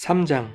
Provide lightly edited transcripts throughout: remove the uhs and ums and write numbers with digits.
3장.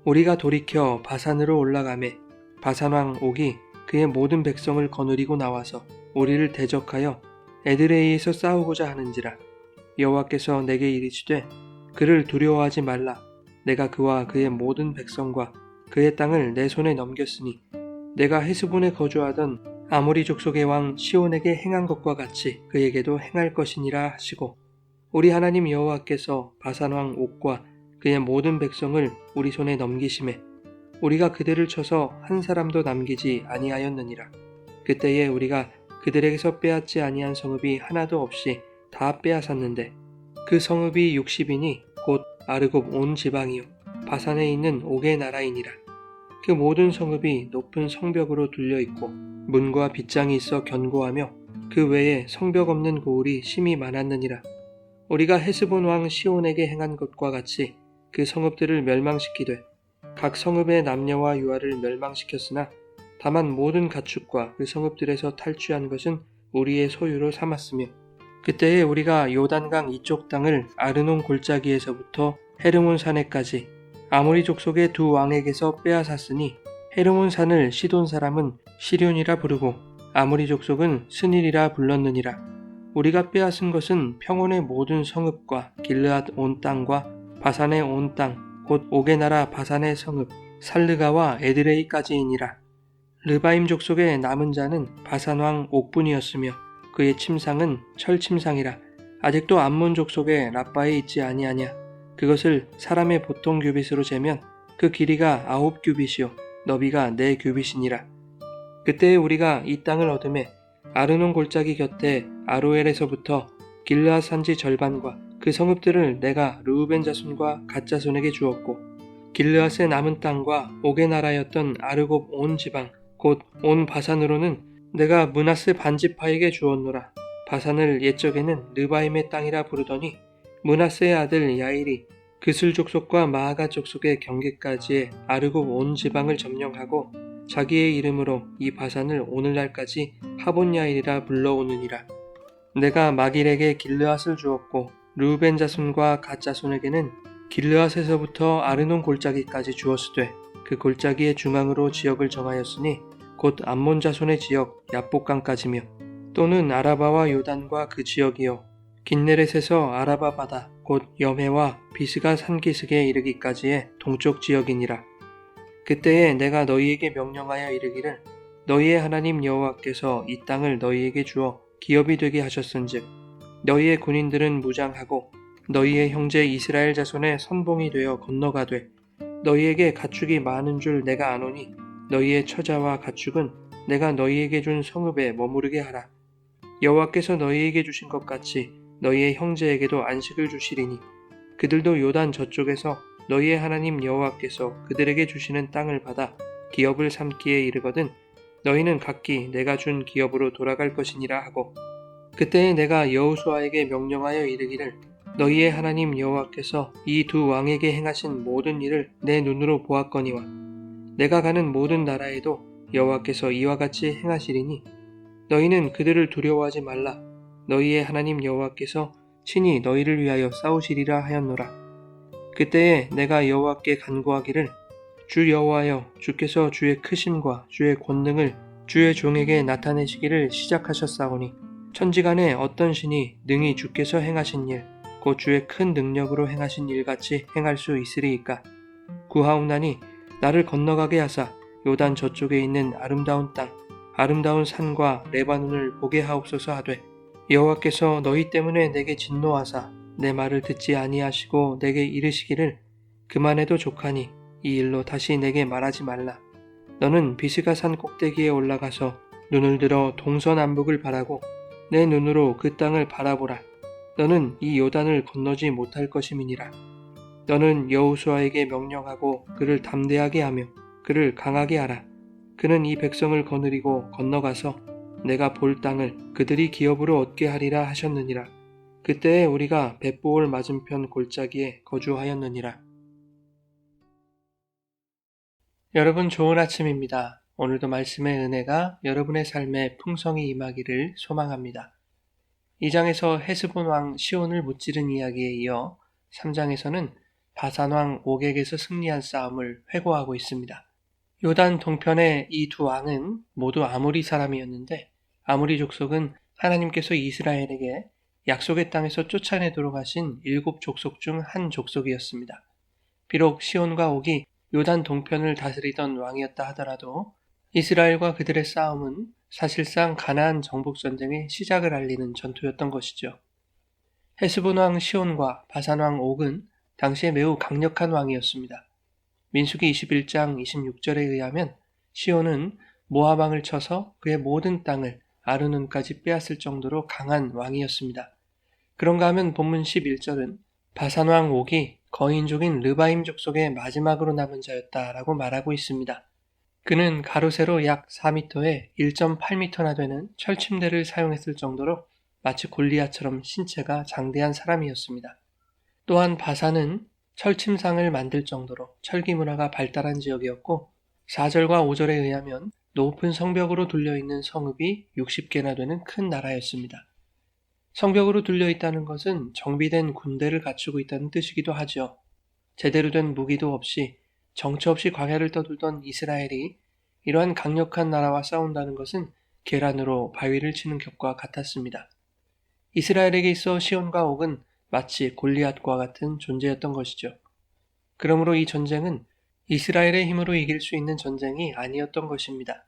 우리가 돌이켜 바산으로 올라가매 바산왕 옥이 그의 모든 백성을 거느리고 나와서 우리를 대적하여 에드레이에서 싸우고자 하는지라. 여호와께서 내게 이르시되 그를 두려워하지 말라. 내가 그와 그의 모든 백성과 그의 땅을 내 손에 넘겼으니 내가 헤스본에 거주하던 아모리 족속의 왕 시온에게 행한 것과 같이 그에게도 행할 것이니라 하시고, 우리 하나님 여호와께서 바산왕 옥과 그의 모든 백성을 우리 손에 넘기심에 우리가 그들을 쳐서 한 사람도 남기지 아니하였느니라. 그때에 우리가 그들에게서 빼앗지 아니한 성읍이 하나도 없이 다 빼앗았는데 그 성읍이 60이니 곧 아르곱 온 지방이요 바산에 있는 옥의 나라이니라. 그 모든 성읍이 높은 성벽으로 둘려있고 문과 빗장이 있어 견고하며 그 외에 성벽 없는 고을이 심히 많았느니라. 우리가 헤스본 왕 시온에게 행한 것과 같이 그 성읍들을 멸망시키되 각 성읍의 남녀와 유아를 멸망시켰으나 다만 모든 가축과 그 성읍들에서 탈취한 것은 우리의 소유로 삼았으며, 그때에 우리가 요단강 이쪽 땅을 아르논 골짜기에서부터 헤르몬 산에까지 아모리 족속의 두 왕에게서 빼앗았으니 헤르몬 산을 시돈 사람은 시륜이라 부르고 아모리 족속은 스닐이라 불렀느니라. 우리가 빼앗은 것은 평원의 모든 성읍과 길르앗 온 땅과 바산의 온 땅, 곧 옥의 나라 바산의 성읍 살르가와 에드레이까지이니라. 르바임 족속의 남은 자는 바산 왕 옥뿐이었으며 그의 침상은 철 침상이라. 아직도 암몬 족속의 라빠에 있지 아니하냐. 그것을 사람의 보통 규빗으로 재면 그 길이가 9규빗이요 너비가 4규빗이니라. 그때에 우리가 이 땅을 얻음에 아르논 골짜기 곁에 아로엘에서부터 길르앗 산지 절반과 그 성읍들을 내가 르우벤 자손과 갓 자손에게 주었고, 길르앗의 남은 땅과 옥의 나라였던 아르곱 온 지방 곧 온 바산으로는 내가 므낫세 반지파에게 주었노라. 바산을 옛적에는 르바임의 땅이라 부르더니 므낫세의 아들 야일이 그슬 족속과 마아가 족속의 경계까지의 아르곱 온 지방을 점령하고 자기의 이름으로 이 바산을 오늘날까지 하본 야일이라 불러오느니라. 내가 마길에게 길르앗을 주었고 르우벤 자손과 갓 자손에게는 길르앗에서부터 아르논 골짜기까지 주었으되 그 골짜기의 중앙으로 지역을 정하였으니 곧 암몬 자손의 지역 야복강까지며 또는 아라바와 요단과 그 지역이요 긴네렛에서 아라바 바다 곧 여메와 비스가 산기슭에 이르기까지의 동쪽 지역이니라. 그때에 내가 너희에게 명령하여 이르기를 너희의 하나님 여호와께서 이 땅을 너희에게 주어 기업이 되게 하셨은즉 너희의 군인들은 무장하고 너희의 형제 이스라엘 자손의 선봉이 되어 건너가되 너희에게 가축이 많은 줄 내가 아노니 너희의 처자와 가축은 내가 너희에게 준 성읍에 머무르게 하라. 여호와께서 너희에게 주신 것 같이 너희의 형제에게도 안식을 주시리니 그들도 요단 저쪽에서 너희의 하나님 여호와께서 그들에게 주시는 땅을 받아 기업을 삼기에 이르거든 너희는 각기 내가 준 기업으로 돌아갈 것이니라 하고, 그때에 내가 여호수아에게 명령하여 이르기를 너희의 하나님 여호와께서 이 두 왕에게 행하신 모든 일을 내 눈으로 보았거니와 내가 가는 모든 나라에도 여호와께서 이와 같이 행하시리니 너희는 그들을 두려워하지 말라. 너희의 하나님 여호와께서 친히 너희를 위하여 싸우시리라 하였노라. 그때에 내가 여호와께 간구하기를 주 여호와여, 주께서 주의 크심과 주의 권능을 주의 종에게 나타내시기를 시작하셨사오니 천지간에 어떤 신이 능히 주께서 행하신 일, 곧 주의 큰 능력으로 행하신 일같이 행할 수 있으리이까. 구하옵나니 나를 건너가게 하사 요단 저쪽에 있는 아름다운 땅, 아름다운 산과 레바논을 보게 하옵소서 하되, 여호와께서 너희 때문에 내게 진노하사 내 말을 듣지 아니하시고 내게 이르시기를 그만해도 족하니 이 일로 다시 내게 말하지 말라. 너는 비스가 산 꼭대기에 올라가서 눈을 들어 동서남북을 바라고 내 눈으로 그 땅을 바라보라. 너는 이 요단을 건너지 못할 것임이니라. 너는 여호수아에게 명령하고 그를 담대하게 하며 그를 강하게 하라. 그는 이 백성을 거느리고 건너가서 내가 볼 땅을 그들이 기업으로 얻게 하리라 하셨느니라. 그때에 우리가 벳보올 맞은편 골짜기에 거주하였느니라. 여러분, 좋은 아침입니다. 오늘도 말씀의 은혜가 여러분의 삶에 풍성히 임하기를 소망합니다. 2장에서 헤스본 왕 시온을 무찌른 이야기에 이어 3장에서는 바산왕 옥에게서 승리한 싸움을 회고하고 있습니다. 요단 동편의 이 두 왕은 모두 아모리 사람이었는데 아모리 족속은 하나님께서 이스라엘에게 약속의 땅에서 쫓아내도록 하신 7 족속 중 한 족속이었습니다. 비록 시온과 옥이 요단 동편을 다스리던 왕이었다 하더라도 이스라엘과 그들의 싸움은 사실상 가나안 정복전쟁의 시작을 알리는 전투였던 것이죠. 헤스본 왕 시온과 바산 왕 옥은 당시에 매우 강력한 왕이었습니다. 민수기 21장 26절에 의하면 시온은 모압 왕을 쳐서 그의 모든 땅을 아르논까지 빼앗을 정도로 강한 왕이었습니다. 그런가 하면 본문 11절은 바산 왕 옥이 거인족인 르바임 족속의 마지막으로 남은 자였다라고 말하고 있습니다. 그는 가로 세로 약 4m에 1.8m나 되는 철침대를 사용했을 정도로 마치 골리앗처럼 신체가 장대한 사람이었습니다. 또한 바산은 철침상을 만들 정도로 철기 문화가 발달한 지역이었고 4절과 5절에 의하면 높은 성벽으로 둘려있는 성읍이 60개나 되는 큰 나라였습니다. 성벽으로 둘려있다는 것은 정비된 군대를 갖추고 있다는 뜻이기도 하죠. 제대로 된 무기도 없이 정처 없이 광야를 떠돌던 이스라엘이 이러한 강력한 나라와 싸운다는 것은 계란으로 바위를 치는 격과 같았습니다. 이스라엘에게 있어 시온과 옥은 마치 골리앗과 같은 존재였던 것이죠. 그러므로 이 전쟁은 이스라엘의 힘으로 이길 수 있는 전쟁이 아니었던 것입니다.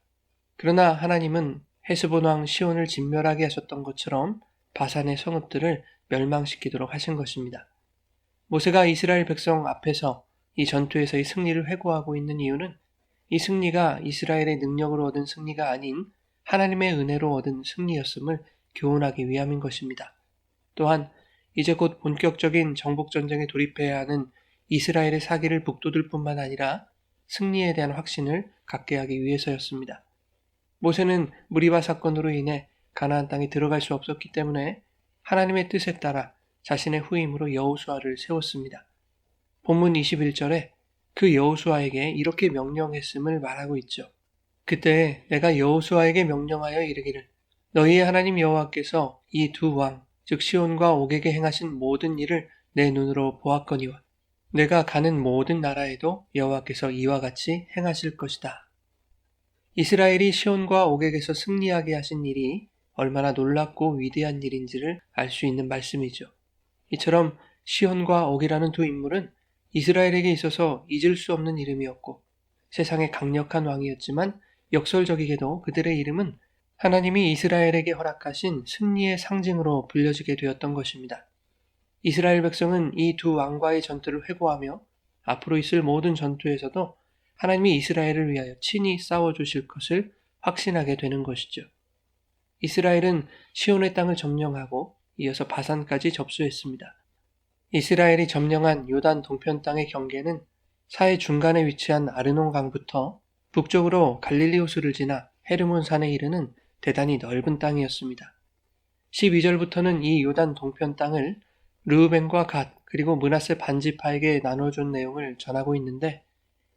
그러나 하나님은 헤스본 왕 시온을 진멸하게 하셨던 것처럼 바산의 성읍들을 멸망시키도록 하신 것입니다. 모세가 이스라엘 백성 앞에서 이 전투에서의 승리를 회고하고 있는 이유는 이 승리가 이스라엘의 능력으로 얻은 승리가 아닌 하나님의 은혜로 얻은 승리였음을 교훈하기 위함인 것입니다. 또한 이제 곧 본격적인 정복전쟁에 돌입해야 하는 이스라엘의 사기를 북돋을 뿐만 아니라 승리에 대한 확신을 갖게 하기 위해서였습니다. 모세는 무리바 사건으로 인해 가나안 땅에 들어갈 수 없었기 때문에 하나님의 뜻에 따라 자신의 후임으로 여호수아를 세웠습니다. 본문 21절에 그 여호수아에게 이렇게 명령했음을 말하고 있죠. 그때 내가 여호수아에게 명령하여 이르기를 너희의 하나님 여호와께서 이 두 왕, 즉 시온과 옥에게 행하신 모든 일을 내 눈으로 보았거니와 내가 가는 모든 나라에도 여호와께서 이와 같이 행하실 것이다. 이스라엘이 시온과 옥에게서 승리하게 하신 일이 얼마나 놀랍고 위대한 일인지를 알 수 있는 말씀이죠. 이처럼 시온과 옥이라는 두 인물은 이스라엘에게 있어서 잊을 수 없는 이름이었고 세상의 강력한 왕이었지만 역설적이게도 그들의 이름은 하나님이 이스라엘에게 허락하신 승리의 상징으로 불려지게 되었던 것입니다. 이스라엘 백성은 이 두 왕과의 전투를 회고하며 앞으로 있을 모든 전투에서도 하나님이 이스라엘을 위하여 친히 싸워주실 것을 확신하게 되는 것이죠. 이스라엘은 시온의 땅을 점령하고 이어서 바산까지 접수했습니다. 이스라엘이 점령한 요단 동편 땅의 경계는 사해 중간에 위치한 아르논 강부터 북쪽으로 갈릴리 호수를 지나 헤르몬 산에 이르는 대단히 넓은 땅이었습니다. 12절부터는 이 요단 동편 땅을 르우벤과 갓 그리고 므낫세 반지파에게 나눠준 내용을 전하고 있는데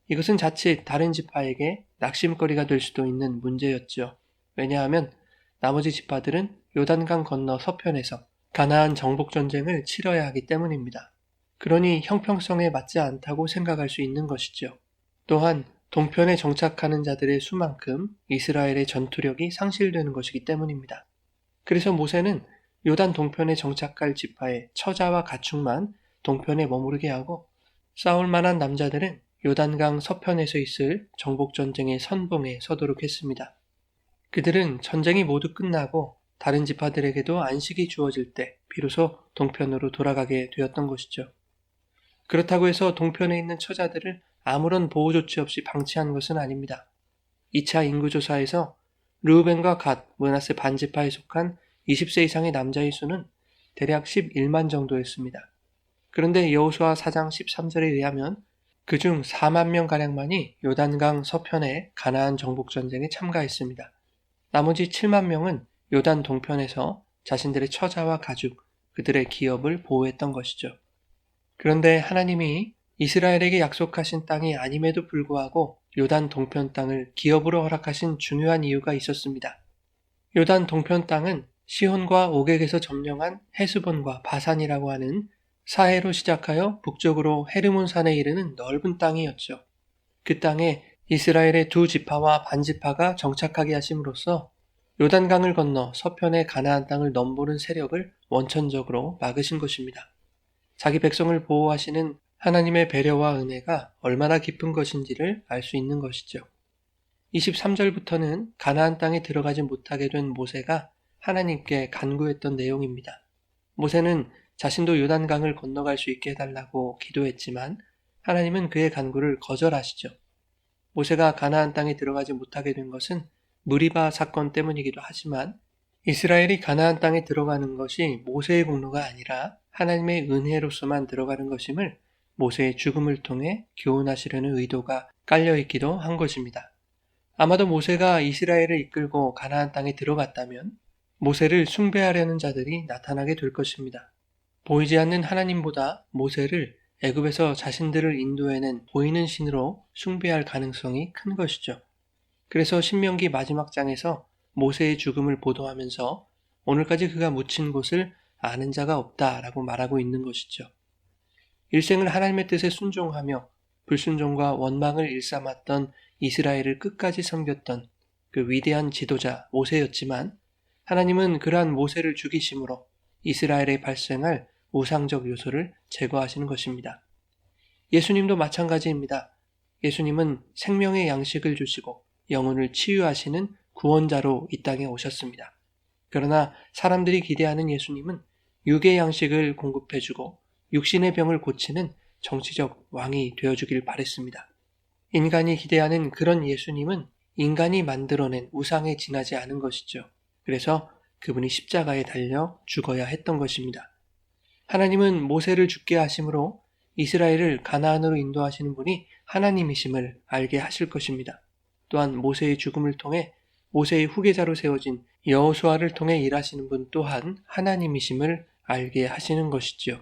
이것은 자칫 다른 지파에게 낙심거리가 될 수도 있는 문제였죠. 왜냐하면 나머지 지파들은 요단강 건너 서편에서 가나안 정복전쟁을 치러야 하기 때문입니다. 그러니 형평성에 맞지 않다고 생각할 수 있는 것이죠. 또한 동편에 정착하는 자들의 수만큼 이스라엘의 전투력이 상실되는 것이기 때문입니다. 그래서 모세는 요단 동편에 정착할 지파의 처자와 가축만 동편에 머무르게 하고 싸울 만한 남자들은 요단강 서편에서 있을 정복전쟁의 선봉에 서도록 했습니다. 그들은 전쟁이 모두 끝나고 다른 지파들에게도 안식이 주어질 때 비로소 동편으로 돌아가게 되었던 것이죠. 그렇다고 해서 동편에 있는 처자들을 아무런 보호 조치 없이 방치한 것은 아닙니다. 2차 인구조사에서 르우벤과 갓, 므낫세 반지파에 속한 20세 이상의 남자의 수는 대략 11만 정도였습니다. 그런데 여호수아 4장 13절에 의하면 그중 4만 명가량만이 요단강 서편의 가나안 정복전쟁에 참가했습니다. 나머지 7만 명은 요단 동편에서 자신들의 처자와 가죽, 그들의 기업을 보호했던 것이죠. 그런데 하나님이 이스라엘에게 약속하신 땅이 아님에도 불구하고 요단 동편 땅을 기업으로 허락하신 중요한 이유가 있었습니다. 요단 동편 땅은 시온과 옥에게서 점령한 헤스본과 바산이라고 하는 사해로 시작하여 북쪽으로 헤르몬 산에 이르는 넓은 땅이었죠. 그 땅에 이스라엘의 두 지파와 반지파가 정착하게 하심으로써 요단강을 건너 서편의 가나안 땅을 넘보는 세력을 원천적으로 막으신 것입니다. 자기 백성을 보호하시는 하나님의 배려와 은혜가 얼마나 깊은 것인지를 알 수 있는 것이죠. 23절부터는 가나안 땅에 들어가지 못하게 된 모세가 하나님께 간구했던 내용입니다. 모세는 자신도 요단강을 건너갈 수 있게 해달라고 기도했지만 하나님은 그의 간구를 거절하시죠. 모세가 가나안 땅에 들어가지 못하게 된 것은 무리바 사건 때문이기도 하지만 이스라엘이 가나안 땅에 들어가는 것이 모세의 공로가 아니라 하나님의 은혜로서만 들어가는 것임을 모세의 죽음을 통해 교훈하시려는 의도가 깔려있기도 한 것입니다. 아마도 모세가 이스라엘을 이끌고 가나안 땅에 들어갔다면 모세를 숭배하려는 자들이 나타나게 될 것입니다. 보이지 않는 하나님보다 모세를 애굽에서 자신들을 인도해낸 보이는 신으로 숭배할 가능성이 큰 것이죠. 그래서 신명기 마지막 장에서 모세의 죽음을 보도하면서 오늘까지 그가 묻힌 곳을 아는 자가 없다라고 말하고 있는 것이죠. 일생을 하나님의 뜻에 순종하며 불순종과 원망을 일삼았던 이스라엘을 끝까지 섬겼던 그 위대한 지도자 모세였지만 하나님은 그러한 모세를 죽이심으로 이스라엘에 발생할 우상적 요소를 제거하시는 것입니다. 예수님도 마찬가지입니다. 예수님은 생명의 양식을 주시고 영혼을 치유하시는 구원자로 이 땅에 오셨습니다. 그러나 사람들이 기대하는 예수님은 육의 양식을 공급해주고 육신의 병을 고치는 정치적 왕이 되어주길 바랬습니다. 인간이 기대하는 그런 예수님은 인간이 만들어낸 우상에 지나지 않은 것이죠. 그래서 그분이 십자가에 달려 죽어야 했던 것입니다. 하나님은 모세를 죽게 하심으로 이스라엘을 가나안으로 인도하시는 분이 하나님이심을 알게 하실 것입니다. 또한 모세의 죽음을 통해 모세의 후계자로 세워진 여호수아를 통해 일하시는 분 또한 하나님이심을 알게 하시는 것이지요.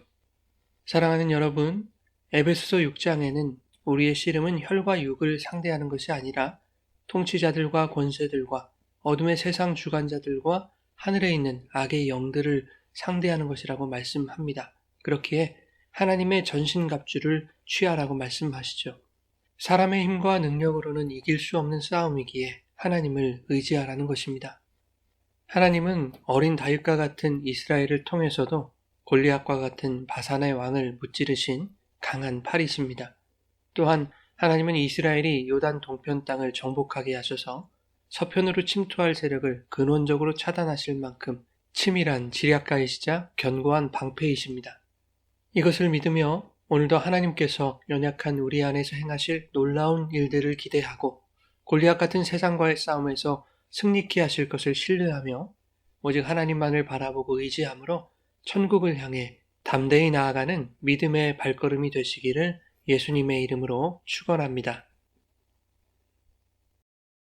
사랑하는 여러분, 에베소서 6장에는 우리의 씨름은 혈과 육을 상대하는 것이 아니라 통치자들과 권세들과 어둠의 세상 주관자들과 하늘에 있는 악의 영들을 상대하는 것이라고 말씀합니다. 그렇기에 하나님의 전신갑주를 취하라고 말씀하시죠. 사람의 힘과 능력으로는 이길 수 없는 싸움이기에 하나님을 의지하라는 것입니다. 하나님은 어린 다윗과 같은 이스라엘을 통해서도 골리앗과 같은 바산의 왕을 무찌르신 강한 팔이십니다. 또한 하나님은 이스라엘이 요단 동편 땅을 정복하게 하셔서 서편으로 침투할 세력을 근원적으로 차단하실 만큼 치밀한 지략가이시자 견고한 방패이십니다. 이것을 믿으며 오늘도 하나님께서 연약한 우리 안에서 행하실 놀라운 일들을 기대하고 골리앗 같은 세상과의 싸움에서 승리케 하실 것을 신뢰하며 오직 하나님만을 바라보고 의지함으로 천국을 향해 담대히 나아가는 믿음의 발걸음이 되시기를 예수님의 이름으로 축원합니다.